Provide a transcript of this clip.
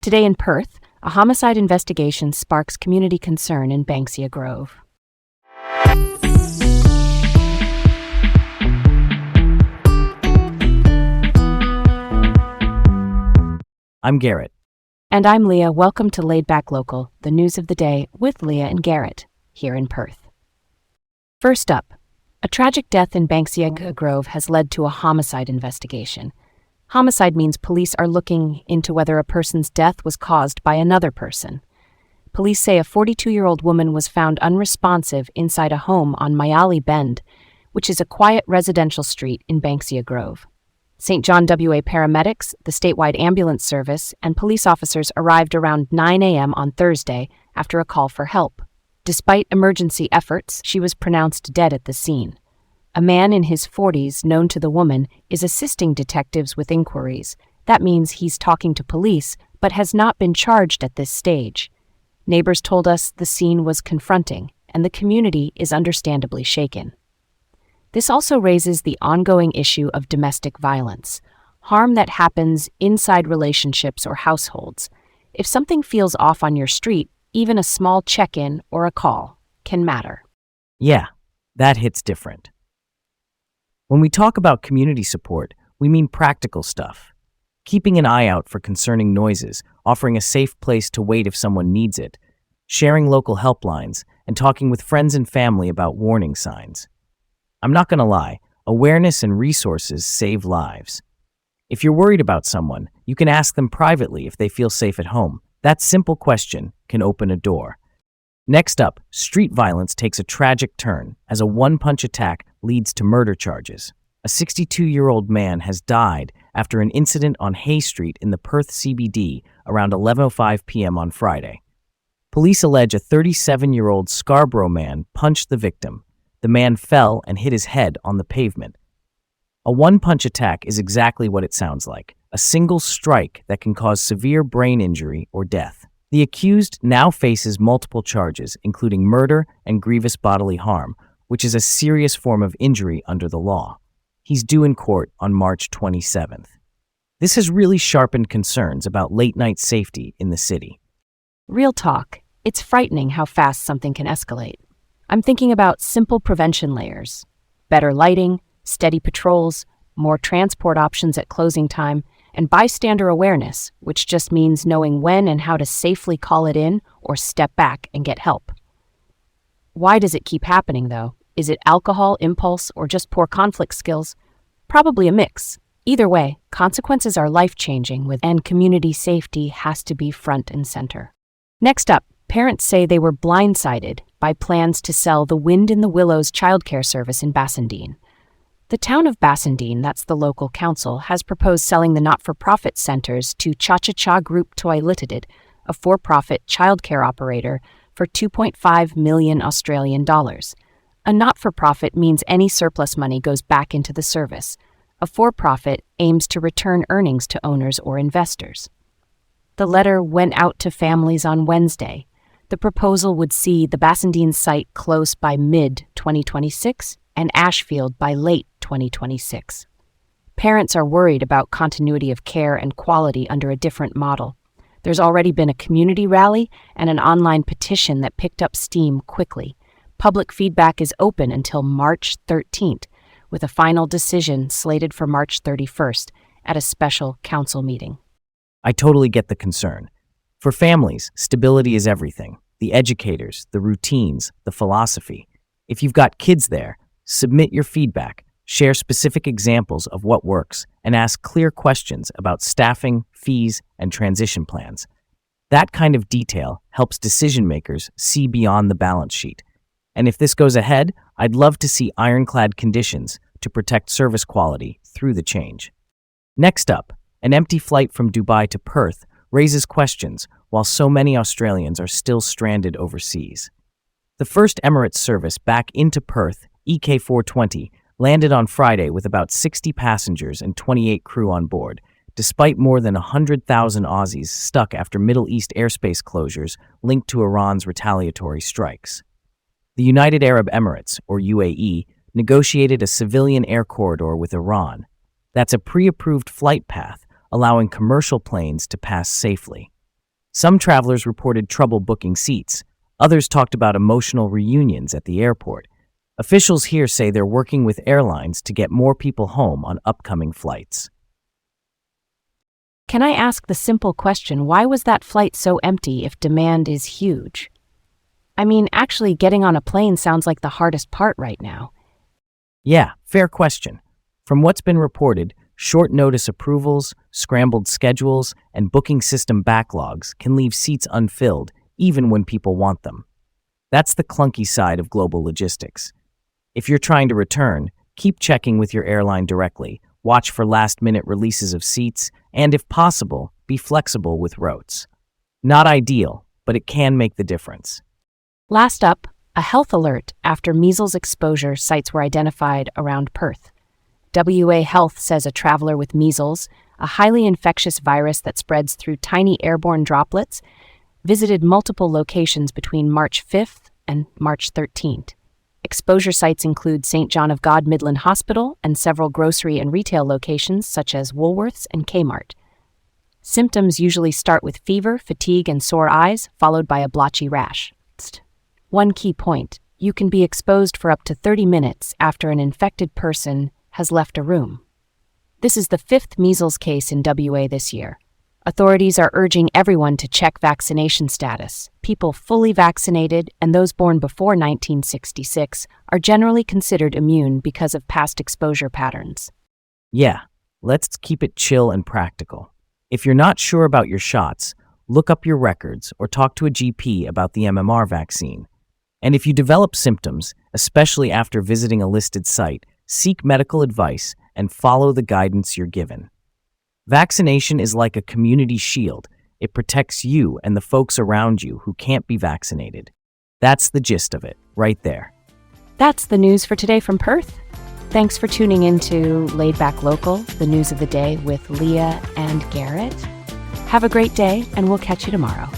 Today in Perth, a homicide investigation sparks community concern in Banksia Grove. I'm Garrett. And I'm Leah. Welcome to Laid Back Local, the news of the day with Leah and Garrett, here in Perth. First up, a tragic death in Banksia Grove has led to a homicide investigation. Homicide means police are looking into whether a person's death was caused by another person. Police say a 42-year-old woman was found unresponsive inside a home on Mayali Bend, which is a quiet residential street in Banksia Grove. St. John WA paramedics, the statewide ambulance service, and police officers arrived around 9 a.m. on Thursday after a call for help. Despite emergency efforts, she was pronounced dead at the scene. A man in his 40s, known to the woman, is assisting detectives with inquiries. That means he's talking to police, but has not been charged at this stage. Neighbors told us the scene was confronting, and the community is understandably shaken. This also raises the ongoing issue of domestic violence, harm that happens inside relationships or households. If something feels off on your street, even a small check-in or a call can matter. Yeah, that hits different. When we talk about community support, we mean practical stuff. Keeping an eye out for concerning noises, offering a safe place to wait if someone needs it, sharing local helplines, and talking with friends and family about warning signs. I'm not going to lie, awareness and resources save lives. If you're worried about someone, you can ask them privately if they feel safe at home. That simple question can open a door. Next up, street violence takes a tragic turn as a one-punch attack leads to murder charges. A 62-year-old man has died after an incident on Hay Street in the Perth CBD around 11:05 p.m. on Friday. Police allege a 37-year-old Scarborough man punched the victim. The man fell and hit his head on the pavement. A one-punch attack is exactly what it sounds like, a single strike that can cause severe brain injury or death. The accused now faces multiple charges, including murder and grievous bodily harm, which is a serious form of injury under the law. He's due in court on March 27th. This has really sharpened concerns about late-night safety in the city. Real talk, it's frightening how fast something can escalate. I'm thinking about simple prevention layers, better lighting, steady patrols, more transport options at closing time, and bystander awareness, which just means knowing when and how to safely call it in or step back and get help. Why does it keep happening, though? Is it alcohol, impulse, or just poor conflict skills? Probably a mix. Either way, consequences are life-changing, and community safety has to be front and center. Next up, parents say they were blindsided by plans to sell the Wind in the Willows childcare service in Bassendean. The town of Bassendean, that's the local council, has proposed selling the not-for-profit centres to Cha-Cha-Cha Group Toy Limited, a for-profit childcare operator, for 2.5 million Australian dollars. A not-for-profit means any surplus money goes back into the service. A for-profit aims to return earnings to owners or investors. The letter went out to families on Wednesday. The proposal would see the Bassendean site close by mid-2026 and Ashfield by late 2026. Parents are worried about continuity of care and quality under a different model. There's already been a community rally and an online petition that picked up steam quickly. Public feedback is open until March 13th, with a final decision slated for March 31st at a special council meeting. I totally get the concern. For families, stability is everything. The educators, the routines, the philosophy. If you've got kids there, submit your feedback, share specific examples of what works, and ask clear questions about staffing, fees, and transition plans. That kind of detail helps decision-makers see beyond the balance sheet. And if this goes ahead, I'd love to see ironclad conditions to protect service quality through the change. Next up, an empty flight from Dubai to Perth raises questions while so many Australians are still stranded overseas. The first Emirates service back into Perth, EK420, landed on Friday with about 60 passengers and 28 crew on board, despite more than 100,000 Aussies stuck after Middle East airspace closures linked to Iran's retaliatory strikes. The United Arab Emirates, or UAE, negotiated a civilian air corridor with Iran. That's a pre-approved flight path, allowing commercial planes to pass safely. Some travelers reported trouble booking seats. Others talked about emotional reunions at the airport. Officials here say they're working with airlines to get more people home on upcoming flights. Can I ask the simple question, why was that flight so empty if demand is huge? I mean, actually getting on a plane sounds like the hardest part right now. Yeah, fair question. From what's been reported, short notice approvals, scrambled schedules, and booking system backlogs can leave seats unfilled even when people want them. That's the clunky side of global logistics. If you're trying to return, keep checking with your airline directly, watch for last-minute releases of seats, and if possible, be flexible with routes. Not ideal, but it can make the difference. Last up, a health alert after measles exposure sites were identified around Perth. WA Health says a traveler with measles, a highly infectious virus that spreads through tiny airborne droplets, visited multiple locations between March 5th and March 13th. Exposure sites include St. John of God Midland Hospital and several grocery and retail locations such as Woolworths and Kmart. Symptoms usually start with fever, fatigue, and sore eyes, followed by a blotchy rash. One key point, you can be exposed for up to 30 minutes after an infected person has left a room. This is the 5th measles case in WA this year. Authorities are urging everyone to check vaccination status. People fully vaccinated and those born before 1966 are generally considered immune because of past exposure patterns. Yeah, let's keep it chill and practical. If you're not sure about your shots, look up your records or talk to a GP about the MMR vaccine. And if you develop symptoms, especially after visiting a listed site, seek medical advice and follow the guidance you're given. Vaccination is like a community shield. It protects you and the folks around you who can't be vaccinated. That's the gist of it, right there. That's the news for today from Perth. Thanks for tuning in to Laid Back Local, the news of the day with Leah and Garrett. Have a great day, and we'll catch you tomorrow.